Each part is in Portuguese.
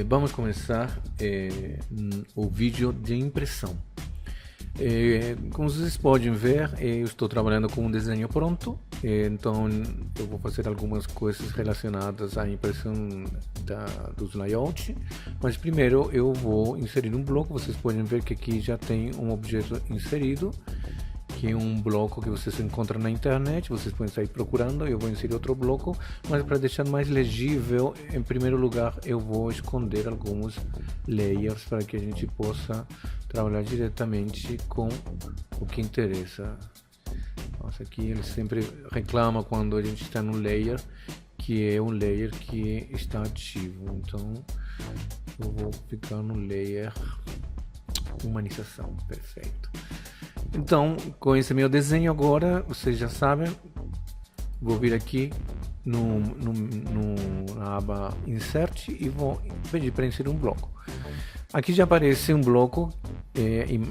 Vamos começar o vídeo de impressão. Como vocês podem ver, eu estou trabalhando com um desenho pronto, então eu vou fazer algumas coisas relacionadas à impressão dos layouts, mas primeiro eu vou inserir um bloco. Vocês podem ver que aqui já tem um objeto inserido, que é um bloco que vocês encontram na internet. Vocês podem sair procurando. Eu vou inserir outro bloco, mas para deixar mais legível, em primeiro lugar eu vou esconder alguns layers para que a gente possa trabalhar diretamente com o que interessa. Nossa, aqui ele sempre reclama quando a gente está no layer, que é um layer que está ativo. Então eu vou ficar no layer humanização. Perfeito. Então, com esse meu desenho agora, vocês já sabem, vou vir aqui na aba Insert e vou pedir para inserir um bloco. Aqui já aparece um bloco,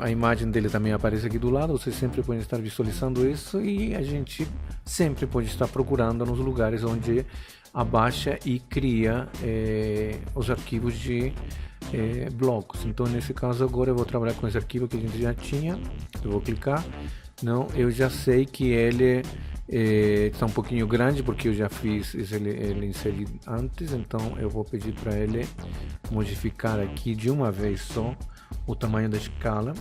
a imagem dele também aparece aqui do lado. Vocês sempre podem estar visualizando isso e a gente sempre pode estar procurando nos lugares onde abaixa e cria os arquivos de blocos. Então nesse caso agora eu vou trabalhar com esse arquivo que a gente já tinha. Eu vou clicar, não, eu já sei que ele está um pouquinho grande porque eu já fiz ele inserir antes, então eu vou pedir para ele modificar aqui de uma vez só o tamanho da escala,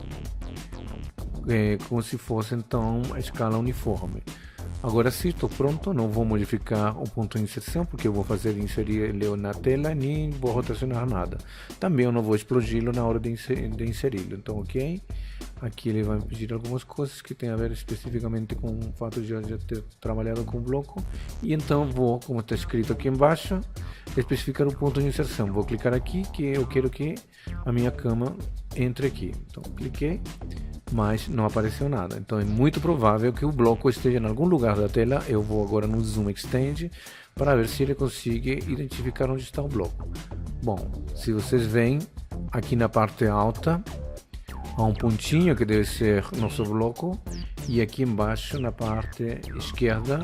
como se fosse então a escala uniforme. Agora sim, estou pronto. Não vou modificar o ponto de inserção porque eu vou inserir ele na tela, nem vou rotacionar nada. Também eu não vou explodi-lo na hora de inseri-lo. Então, ok. Aqui ele vai me pedir algumas coisas que tem a ver especificamente com o fato de eu já ter trabalhado com o bloco. E então vou, como está escrito aqui embaixo, especificar o ponto de inserção. Vou clicar aqui que eu quero que a minha cama entre aqui. Então cliquei, mas não apareceu nada. Então é muito provável que o bloco esteja em algum lugar da tela. Eu vou agora no Zoom Extend para ver se ele consegue identificar onde está o bloco. Bom, se vocês veem aqui na parte alta há um pontinho que deve ser nosso bloco, e aqui embaixo na parte esquerda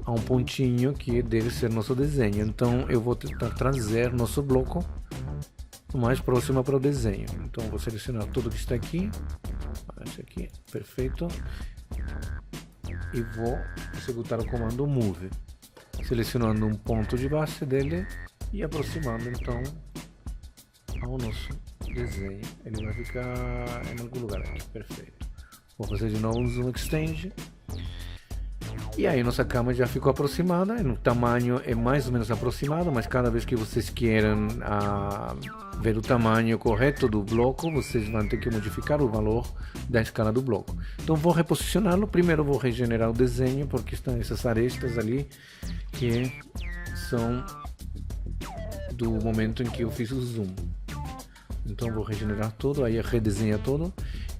há um pontinho que deve ser nosso desenho. Então eu vou tentar trazer nosso bloco o mais próximo para o desenho. Então vou selecionar tudo que está aqui, esse aqui, perfeito, e vou executar o comando Move, selecionando um ponto de base dele e aproximando então ao nosso desenho. Ele vai ficar em algum lugar aqui, perfeito. Vou fazer de novo um Zoom Extend. E aí nossa cama já ficou aproximada, no tamanho é mais ou menos aproximado, mas cada vez que vocês queiram ver o tamanho correto do bloco, vocês vão ter que modificar o valor da escala do bloco. Então vou reposicioná-lo. Primeiro vou regenerar o desenho, porque estão essas arestas ali que são do momento em que eu fiz o zoom. Então vou regenerar tudo, aí redesenha tudo.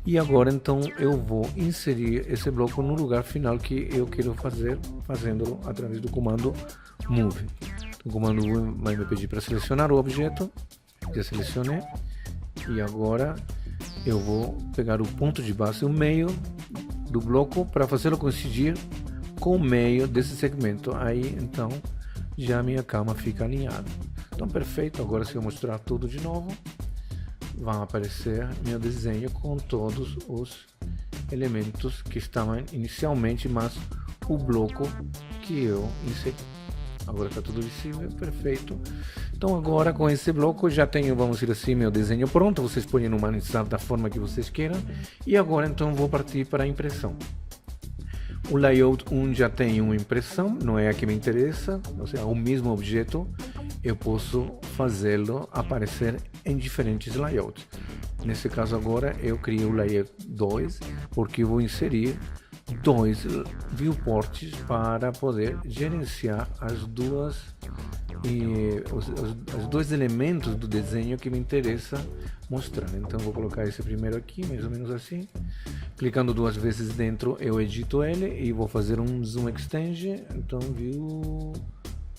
E agora então eu vou inserir esse bloco no lugar final que eu quero fazer, fazendo através do comando Move. O comando Move vai me pedir para selecionar o objeto. Já selecionei. E agora eu vou pegar o ponto de base, o meio do bloco, para fazê-lo coincidir com o meio desse segmento. Aí então já a minha cama fica alinhada. Então perfeito. Agora se eu mostrar tudo de novo, vai aparecer meu desenho com todos os elementos que estavam inicialmente, mas o bloco que eu inseri. Agora está tudo visível, perfeito. Então agora com esse bloco já tenho, vamos dizer assim, meu desenho pronto. Vocês podem humanizar da forma que vocês queiram. E agora então vou partir para a impressão. O layout 1 já tem uma impressão, não é a que me interessa, ou seja, o mesmo objeto eu posso fazê-lo aparecer em diferentes layouts. Nesse caso agora eu criei o layer 2, porque eu vou inserir dois viewports para poder gerenciar os dois elementos do desenho que me interessa mostrar. Então vou colocar esse primeiro aqui, mais ou menos assim. Clicando duas vezes dentro eu edito ele e vou fazer um Zoom Extend. Então View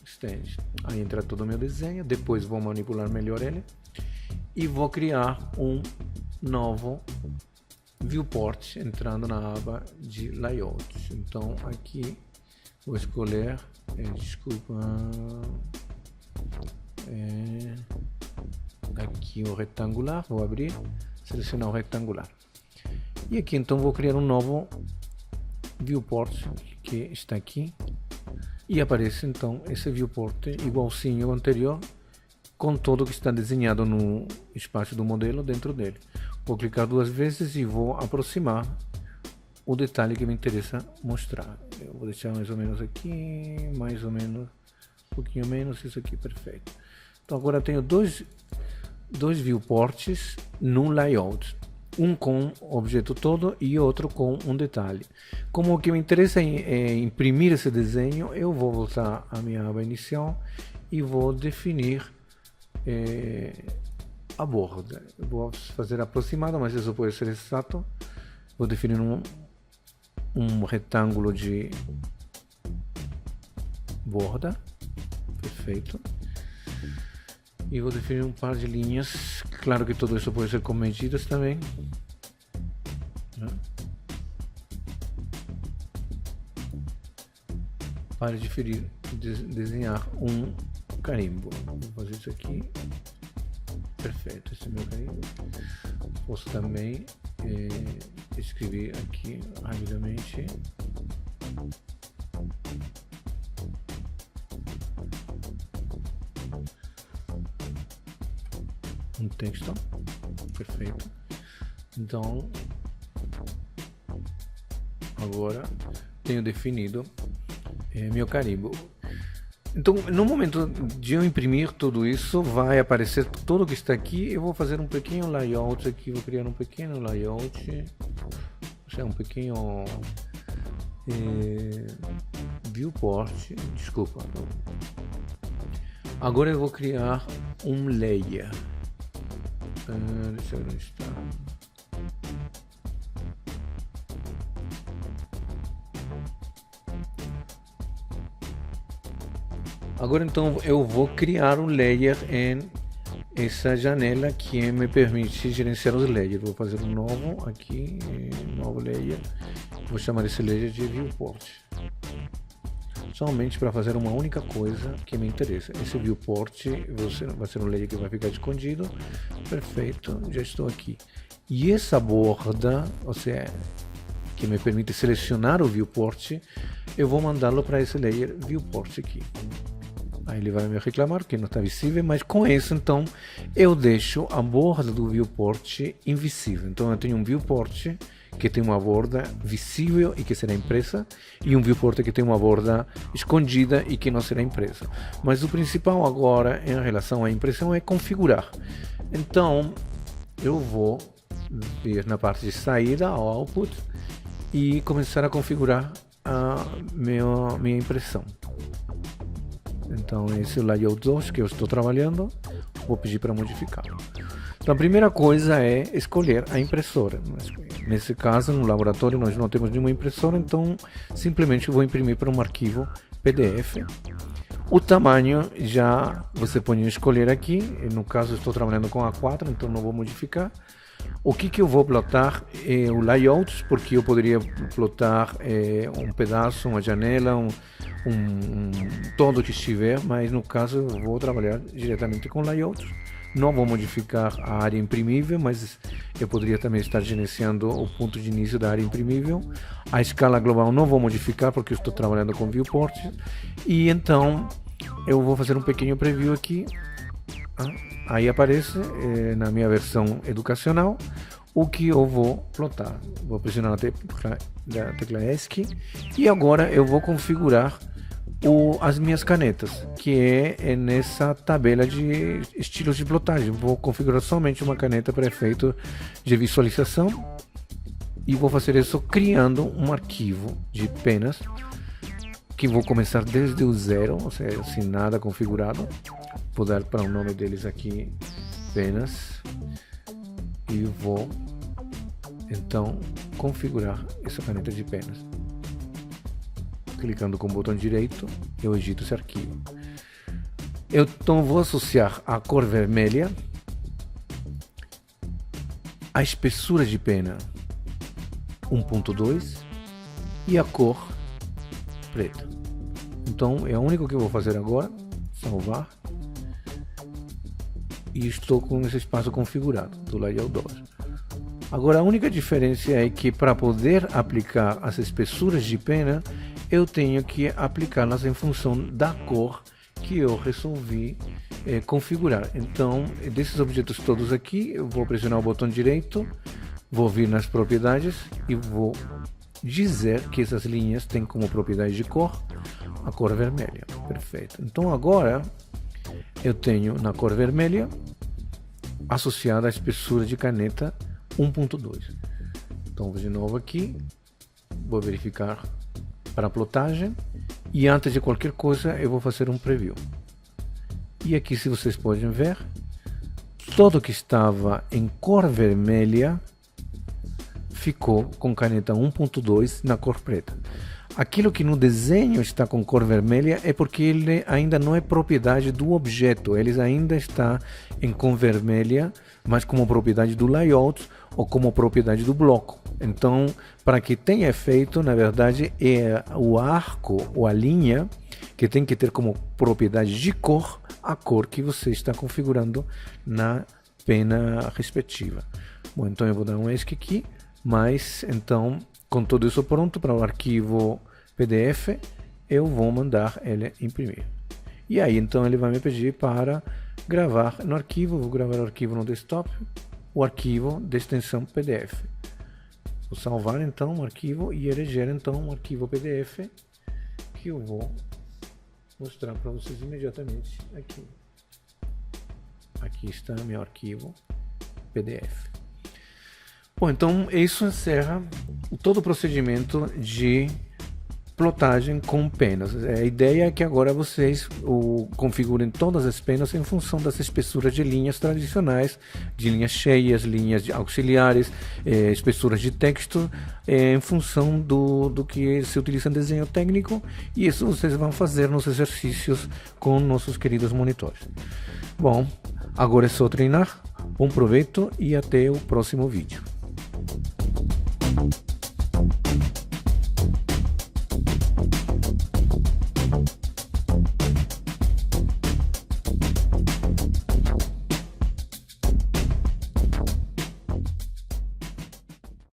Extend, aí entra todo o meu desenho. Depois vou manipular melhor ele e vou criar um novo viewport entrando na aba de layouts. Então aqui vou escolher desculpa, aqui o retangular, vou abrir, selecionar o retangular. E aqui então vou criar um novo viewport que está aqui. E aparece então esse viewport igualzinho ao anterior, com tudo que está desenhado no espaço do modelo dentro dele. Vou clicar 2 vezes e vou aproximar o detalhe que me interessa mostrar. Eu vou deixar mais ou menos aqui, mais ou menos, um pouquinho menos, isso aqui, perfeito. Então agora eu tenho dois viewports num layout. Um com o objeto todo e outro com um detalhe. Como o que me interessa é imprimir esse desenho, eu vou voltar à minha aba inicial e vou definir a borda. Eu vou fazer aproximado, mas isso pode ser exato. Vou definir um retângulo de borda, perfeito. E vou definir um par de linhas. Claro que tudo isso pode ser com medidas também. Para desenhar um carimbo. Vou fazer isso aqui. Perfeito, esse é meu carimbo. Posso também escrever aqui rapidamente. Um texto, perfeito. Então agora tenho definido meu carimbo. Então no momento de eu imprimir tudo isso, vai aparecer tudo que está aqui. Eu vou fazer um pequeno layout aqui, vou criar um pequeno layout, um pequeno viewport, desculpa. Agora eu vou criar um layer. Deixa eu ver onde está. Agora então eu vou criar um layer em essa janela que me permite gerenciar os layers. Vou fazer um novo aqui, novo layer. Vou chamar esse layer de viewport. Somente para fazer uma única coisa que me interessa. Esse viewport vai ser um layer que vai ficar escondido. Perfeito, já estou aqui. E essa borda, ou seja, que me permite selecionar o viewport, eu vou mandá-lo para esse layer viewport aqui. Aí ele vai me reclamar que não está visível, mas com isso então eu deixo a borda do viewport invisível. Então eu tenho um viewport que tem uma borda visível e que será impressa, e um viewport que tem uma borda escondida e que não será impressa. Mas o principal agora em relação à impressão é configurar. Então eu vou vir na parte de saída ao output e começar a configurar a minha impressão. Então esse é o layout 2 que eu estou trabalhando, vou pedir para modificar. Então a primeira coisa é escolher a impressora. Nesse caso, no laboratório nós não temos nenhuma impressora, então simplesmente vou imprimir para um arquivo PDF. O tamanho já você pode escolher aqui, no caso eu estou trabalhando com A4, então não vou modificar. O que eu vou plotar é o layout, porque eu poderia plotar um pedaço, uma janela, todo que estiver, mas no caso eu vou trabalhar diretamente com layout. Não vou modificar a área imprimível, mas eu poderia também estar gerenciando o ponto de início da área imprimível. A escala global não vou modificar porque eu estou trabalhando com viewport. E então eu vou fazer um pequeno preview aqui. Aí aparece na minha versão educacional o que eu vou plotar. Vou pressionar a tecla ESC e agora eu vou configurar as minhas canetas, que é nessa tabela de estilos de plotagem. Vou configurar somente uma caneta para efeito de visualização e vou fazer isso criando um arquivo de penas que vou começar desde o zero, ou seja, sem nada configurado. Vou dar para o nome deles aqui penas e vou então configurar essa caneta de penas. Clicando com o botão direito, eu edito esse arquivo. Eu então vou associar a cor vermelha, a espessura de pena 1.2 e a cor preta. Então é o único que eu vou fazer agora, salvar. e estou com esse espaço configurado do Layout 2. Agora a única diferença é que para poder aplicar as espessuras de pena, eu tenho que aplicá-las em função da cor que eu resolvi configurar. Então, desses objetos todos aqui, eu vou pressionar o botão direito, vou vir nas propriedades e vou dizer que essas linhas têm como propriedade de cor a cor vermelha. Perfeito. Então agora eu tenho na cor vermelha associada a espessura de caneta 1.2. Então vou de novo aqui, vou verificar para a plotagem e antes de qualquer coisa eu vou fazer um preview. E aqui, se vocês podem ver, tudo que estava em cor vermelha ficou com caneta 1.2 na cor preta. Aquilo que no desenho está com cor vermelha é porque ele ainda não é propriedade do objeto, ele ainda está em cor vermelha, mas como propriedade do layout ou como propriedade do bloco. Então, para que tenha efeito, na verdade, é o arco ou a linha que tem que ter como propriedade de cor a cor que você está configurando na pena respectiva. Bom, então eu vou dar um ESC aqui, mas então com tudo isso pronto para o arquivo PDF, eu vou mandar ele imprimir. E aí então ele vai me pedir para gravar no arquivo, vou gravar o arquivo no desktop, o arquivo de extensão PDF. Vou salvar então o arquivo e ele gera então um arquivo PDF que eu vou mostrar para vocês imediatamente aqui. Aqui está meu arquivo PDF. Bom, então isso encerra todo o procedimento de plotagem com penas. A ideia é que agora vocês configurem todas as penas em função das espessuras de linhas tradicionais, de linhas cheias, linhas auxiliares, espessuras de texto, em função do que se utiliza em desenho técnico, e isso vocês vão fazer nos exercícios com nossos queridos monitores. Bom, agora é só treinar. Bom proveito e até o próximo vídeo.